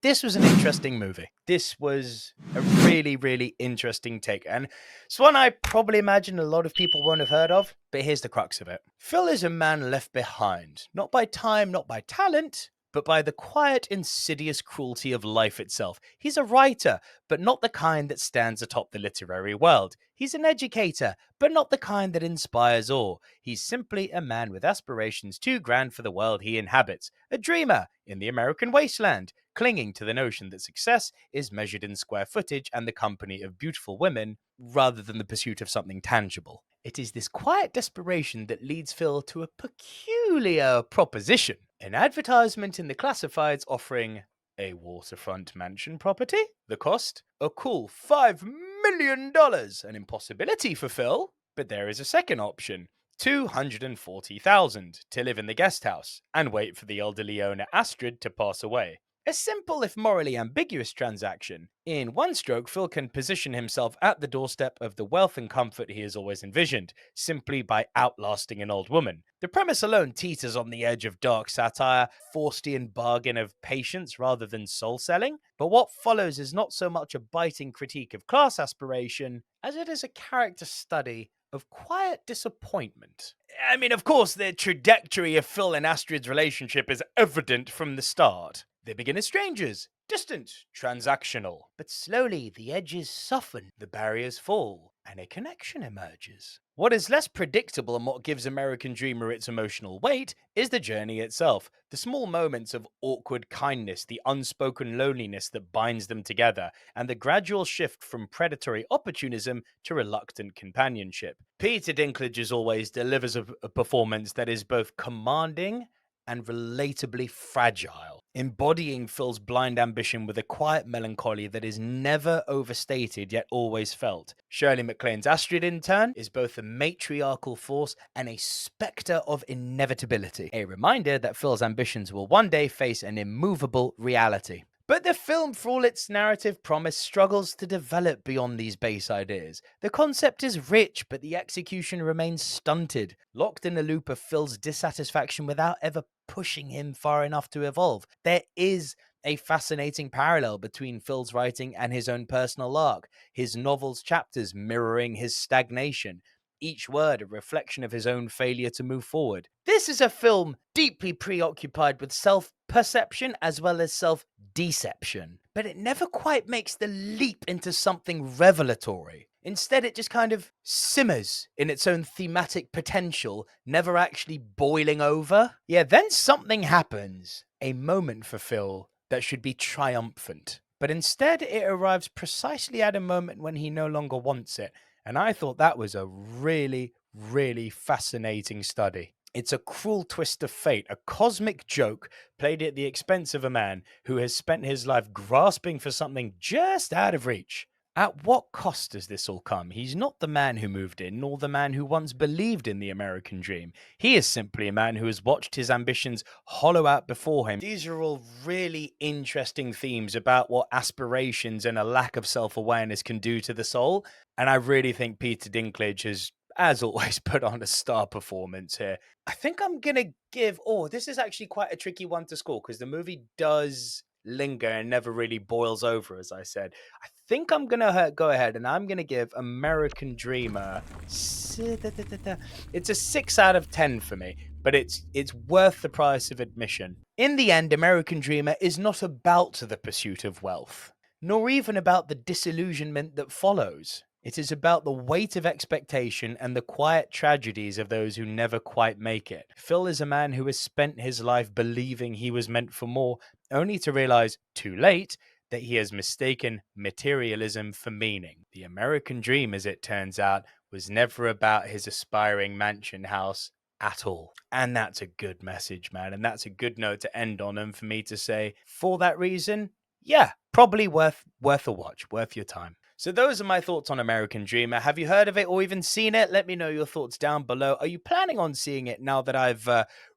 This was an interesting movie. This was a really, really interesting take. And it's one I probably imagine a lot of people won't have heard of, but here's the crux of it. Phil is a man left behind, not by time, not by talent, but by the quiet, insidious cruelty of life itself. He's a writer, but not the kind that stands atop the literary world. He's an educator, but not the kind that inspires awe. He's simply a man with aspirations too grand for the world he inhabits, a dreamer in the American wasteland, clinging to the notion that success is measured in square footage and the company of beautiful women rather than the pursuit of something tangible. It is this quiet desperation that leads Phil to a peculiar proposition. An advertisement in the classifieds offering a waterfront mansion property. The cost? A cool $5 million. An impossibility for Phil, but there is a second option. $240,000 to live in the guest house and wait for the elderly owner Astrid to pass away. A simple if morally ambiguous transaction. In one stroke, Phil can position himself at the doorstep of the wealth and comfort he has always envisioned, simply by outlasting an old woman. The premise alone teeters on the edge of dark satire, Faustian bargain of patience rather than soul-selling. But what follows is not so much a biting critique of class aspiration, as it is a character study of quiet disappointment. I mean, of course, the trajectory of Phil and Astrid's relationship is evident from the start. They begin as strangers, distant, transactional. But slowly the edges soften, the barriers fall, and a connection emerges. What is less predictable and what gives American Dreamer its emotional weight is the journey itself. The small moments of awkward kindness, the unspoken loneliness that binds them together, and the gradual shift from predatory opportunism to reluctant companionship. Peter Dinklage, as always, delivers a performance that is both commanding and relatably fragile, embodying Phil's blind ambition with a quiet melancholy that is never overstated yet always felt. Shirley MacLaine's Astrid, in turn, is both a matriarchal force and a spectre of inevitability, a reminder that Phil's ambitions will one day face an immovable reality. But the film, for all its narrative promise, struggles to develop beyond these base ideas. The concept is rich, but the execution remains stunted, locked in a loop of Phil's dissatisfaction without ever pushing him far enough to evolve. There is a fascinating parallel between Phil's writing and his own personal arc, his novel's chapters mirroring his stagnation, each word a reflection of his own failure to move forward. This is a film deeply preoccupied with self-perception as well as self-deception, but it never quite makes the leap into something revelatory. Instead, it just kind of simmers in its own thematic potential, never actually boiling over. Yeah, then something happens, a moment for Phil that should be triumphant. But instead, it arrives precisely at a moment when he no longer wants it. And I thought that was a really, really fascinating study. It's a cruel twist of fate, a cosmic joke played at the expense of a man who has spent his life grasping for something just out of reach. At what cost does this all come? He's not the man who moved in, nor the man who once believed in the American dream. He is simply a man who has watched his ambitions hollow out before him. These are all really interesting themes about what aspirations and a lack of self-awareness can do to the soul. And I really think Peter Dinklage has, as always, put on a star performance here. I think I'm going to give... Oh, this is actually quite a tricky one to score because the movie does linger and never really boils over, as I said. I think I'm gonna go ahead and I'm gonna give American Dreamer it's a 6 out of 10 for me, but it's worth the price of admission. In the end, American Dreamer is not about the pursuit of wealth, nor even about the disillusionment that follows. It is about the weight of expectation and the quiet tragedies of those who never quite make it. Phil is a man who has spent his life believing he was meant for more, only to realize, too late, that he has mistaken materialism for meaning. The American dream, as it turns out, was never about his aspiring mansion house at all. And that's a good message, man. And that's a good note to end on. And for me to say, for that reason, yeah, probably worth a watch, worth your time. So those are my thoughts on American Dreamer. Have you heard of it or even seen it? Let me know your thoughts down below. Are you planning on seeing it now that I've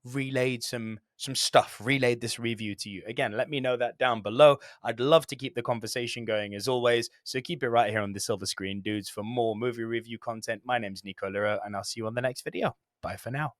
relayed some stuff, relayed this review to you? Again, let me know that down below. I'd love to keep the conversation going as always. So keep it right here on the silver screen, dudes, for more movie review content. My name's Nico Liro, and I'll see you on the next video. Bye for now.